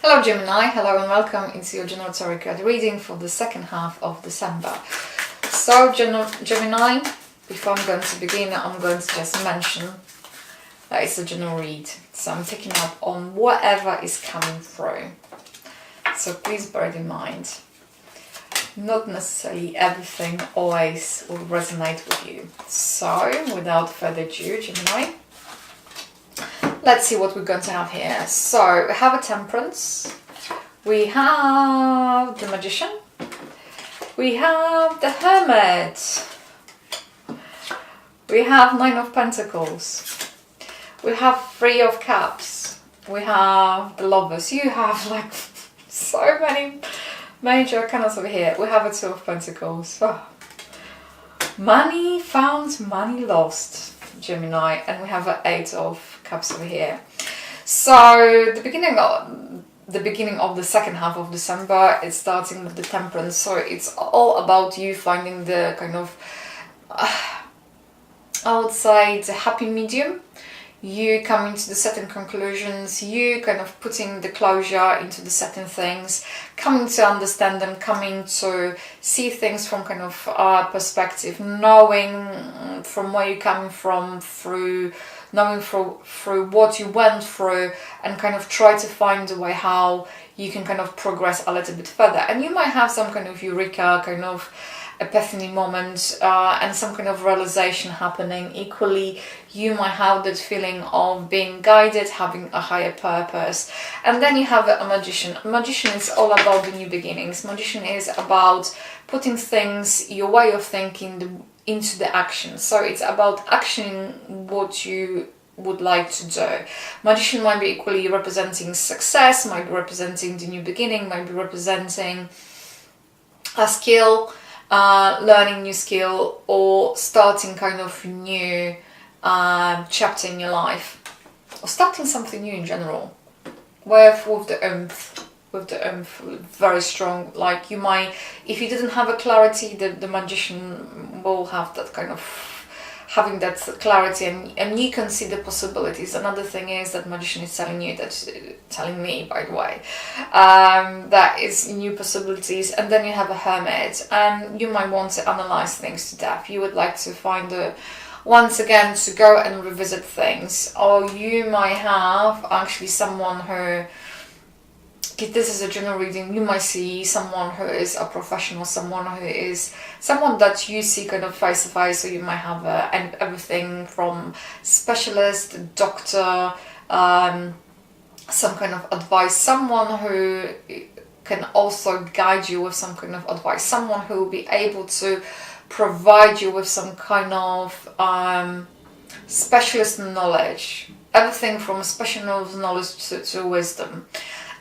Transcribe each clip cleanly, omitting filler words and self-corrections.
Hello Gemini, hello and welcome into your general tarot card reading for the second half of December. So Gemini, before I'm going to begin, I'm going to just mention that it's a general read. So I'm picking up on whatever is coming through. So please bear it in mind. Not necessarily everything always will resonate with you. So without further ado, Gemini, let's see what we're going to have here. So we have a Temperance, we have the Magician, we have the Hermit, we have Nine of Pentacles, we have Three of Cups, we have the Lovers. You have like so many major arcanas over here. We have a Two of Pentacles. Oh. Money found, money lost, Gemini, and we have an Eight of Cups over here. So the beginning of the second half of December is starting with the Temperance. So it's all about you finding the kind of I would say the happy medium. You coming to the certain conclusions, you kind of putting the closure into the certain things, coming to understand them, coming to see things from kind of perspective, knowing from where you're coming from, knowing through what you went through, and kind of try to find a way how you can kind of progress a little bit further. And you might have some kind of eureka, kind of epiphany moment, and some kind of realization happening. Equally, you might have that feeling of being guided, having a higher purpose. And then you have a Magician. A Magician is all about the new beginnings. Magician is about putting things, your way of thinking, into the action. So it's about actioning what you would like to do. Magician might be equally representing success, might be representing the new beginning, might be representing a skill, learning new skill, or starting kind of new chapter in your life, or starting something new in general with the oomph, very strong. Like you might, if you didn't have a clarity, the Magician will have that kind of having that clarity, and you can see the possibilities. Another thing is that Magician is telling me, by the way, that is new possibilities. And then you have a Hermit, and you might want to analyze things to depth. You would like to find once again to go and revisit things, or you might have actually someone who, if this is a general reading, you might see someone who is a professional, someone that you see kind of face to face. So you might have everything from specialist, doctor, some kind of advice, someone who can also guide you with some kind of advice, someone who will be able to provide you with some kind of specialist knowledge, everything from specialist knowledge to wisdom.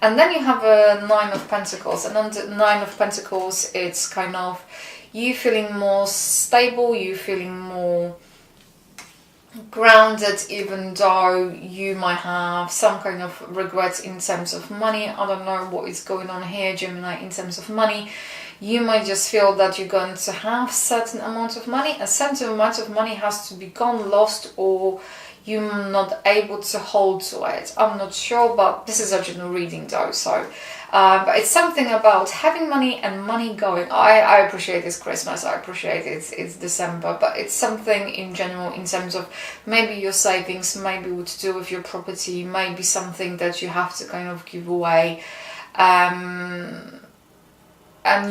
And then you have a Nine of Pentacles, and under Nine of Pentacles, it's kind of you feeling more stable, you feeling more grounded, even though you might have some kind of regrets in terms of money. I don't know what is going on here, Gemini, in terms of money. You might just feel that you're going to have certain amount of money, a certain amount of money has to be gone, lost, or you're not able to hold to it. I'm not sure, but this is a general reading though, so but it's something about having money and money going. I appreciate it's Christmas, I appreciate it's December, but it's something in general in terms of maybe your savings, maybe what to do with your property, maybe something that you have to kind of give away, and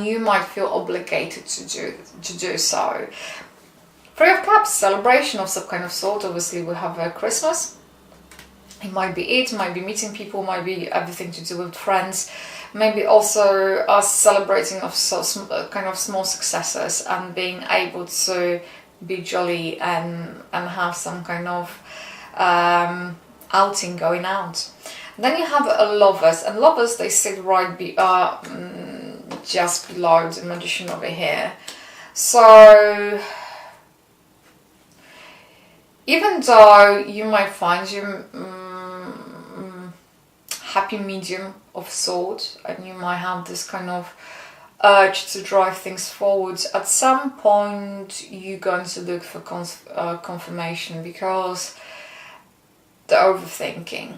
you might feel obligated to do so. Three of Cups, celebration of some kind of sort. Obviously we have Christmas. It might be meeting people, might be everything to do with friends, maybe also us celebrating of kind of small successes and being able to be jolly and have some kind of outing going out. Then you have Lovers, and Lovers, they sit right just below the Magician over here. So even though you might find your happy medium of sort, and you might have this kind of urge to drive things forward, at some point you're going to look for confirmation, because the overthinking,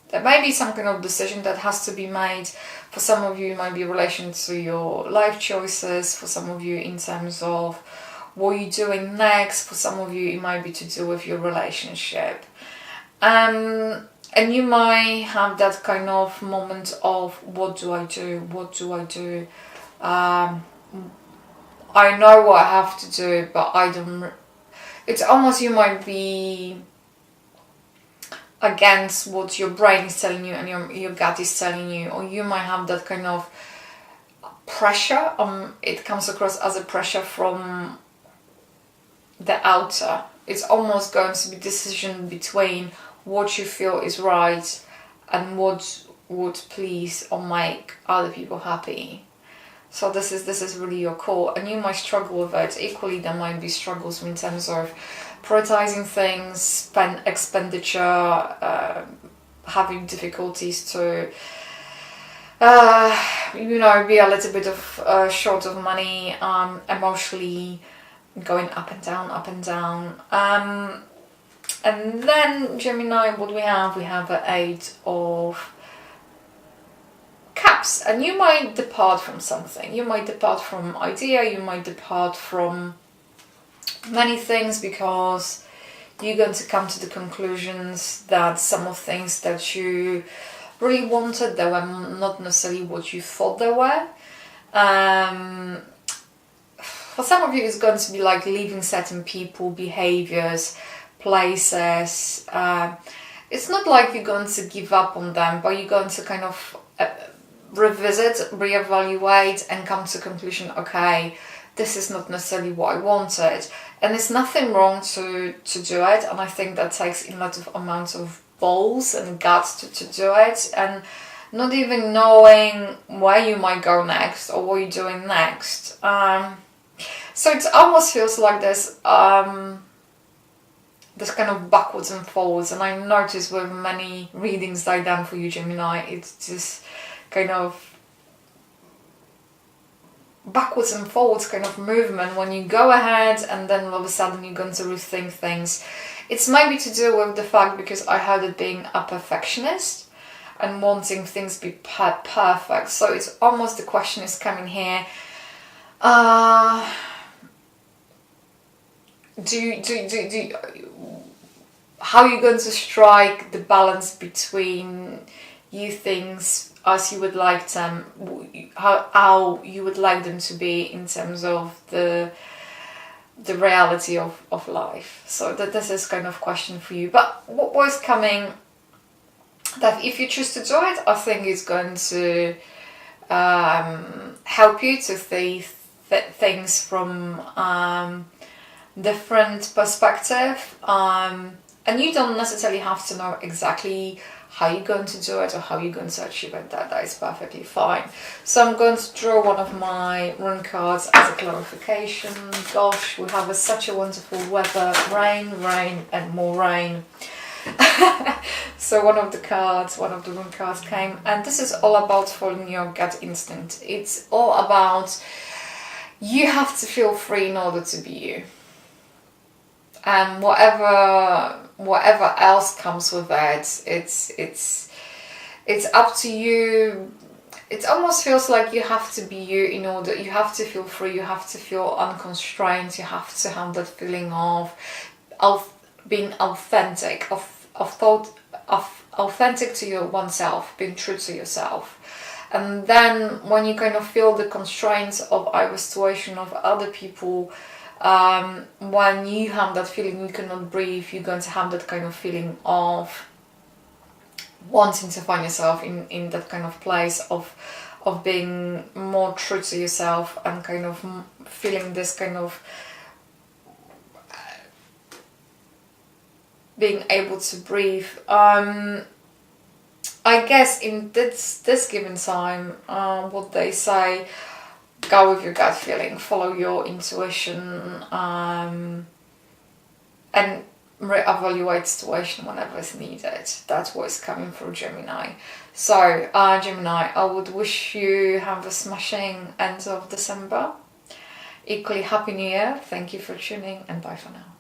There may be some kind of decision that has to be made. For some of you, it might be in relation to your life choices. For some of you, in terms of what you're doing next. For some of you, it might be to do with your relationship. And you might have that kind of moment of, what do I do? What do I do? I know what I have to do, but I don't... It's almost, you might be against what your brain is telling you and your gut is telling you, or you might have that kind of pressure. It comes across as a pressure from the outer. It's almost going to be decision between what you feel is right and what would please or make other people happy. So this is really your core, and you might struggle with it. Equally, there might be struggles in terms of prioritizing things, expenditure, having difficulties to, be a little bit of short of money, emotionally going up and down. And then Gemini, what we have? We have an 8 of Cups, and you might depart from something. You might depart from idea. You might depart from many things, because you're going to come to the conclusions that some of things that you really wanted, they were not necessarily what you thought they were. For some of you, it's going to be like leaving certain people, behaviors, places. It's not like you're going to give up on them, but you're going to kind of revisit, reevaluate, and come to the conclusion, okay, this is not necessarily what I wanted. And there's nothing wrong to do it, and I think that takes a lot of amounts of balls and guts to do it, and not even knowing where you might go next or what you're doing next. So it almost feels like there's this kind of backwards and forwards, and I noticed with many readings I've done for you, Gemini, it's just kind of backwards and forwards kind of movement when you go ahead and then all of a sudden you're going to rethink things. It's maybe to do with the fact, because I heard it being a perfectionist and wanting things to be perfect. So it's almost, the question is coming here, how are you going to strike the balance between you things as you would like them, how you would like them to be in terms of the reality of life. So this is kind of question for you. But what was coming, that if you choose to do it, I think it's going to help you to see things from different perspective, and you don't necessarily have to know exactly how you're going to do it or how you're going to achieve it. That is perfectly fine. So I'm going to draw one of my rune cards as a clarification. Gosh, we have such a wonderful weather, rain, and more rain. So one of the rune cards came, and this is all about following your gut instinct. It's all about, you have to feel free in order to be you. And whatever else comes with it, it's up to you. It almost feels like you have to be you in order. You have to feel free. You have to feel unconstrained. You have to have that feeling of being authentic, of authentic to your oneself, being true to yourself. And then when you kind of feel the constraints of either situation of other people, when you have that feeling you cannot breathe, you're going to have that kind of feeling of wanting to find yourself in that kind of place of being more true to yourself, and kind of feeling this kind of being able to breathe. I guess in this given time, what they say, go with your gut feeling, follow your intuition, and reevaluate situation whenever it's needed. That's what's coming through Gemini. So Gemini, I would wish you have a smashing end of December. Equally, Happy New Year. Thank you for tuning, and bye for now.